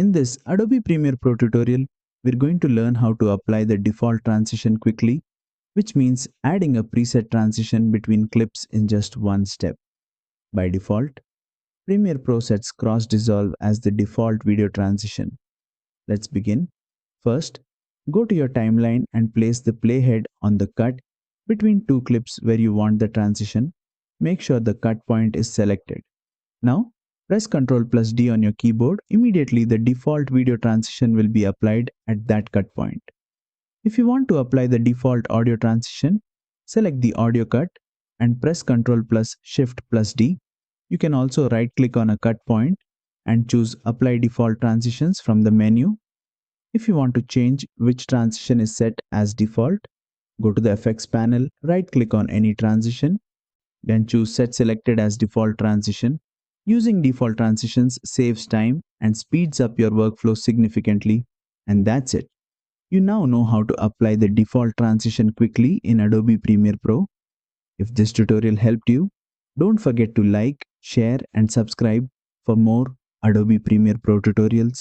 In this Adobe Premiere Pro tutorial, we're going to learn how to apply the default transition quickly, which means adding a preset transition between clips in just one step. By default, Premiere Pro sets cross dissolve as the default video transition. Let's begin. First, go to your timeline and place the playhead on the cut between two clips where you want the transition. Make sure the cut point is selected. Now, press Ctrl+D on your keyboard. Immediately, the default video transition will be applied at that cut point. If you want to apply the default audio transition, select the audio cut and press Ctrl+Shift+D. You can also right-click on a cut point and choose Apply Default Transitions from the menu. If you want to change which transition is set as default, go to the Effects panel, right-click on any transition, then choose Set Selected as Default Transition. Using default transitions saves time and speeds up your workflow significantly, and that's it. You now know how to apply the default transition quickly in Adobe Premiere Pro. If this tutorial helped you, don't forget to like, share, and subscribe for more Adobe Premiere Pro tutorials.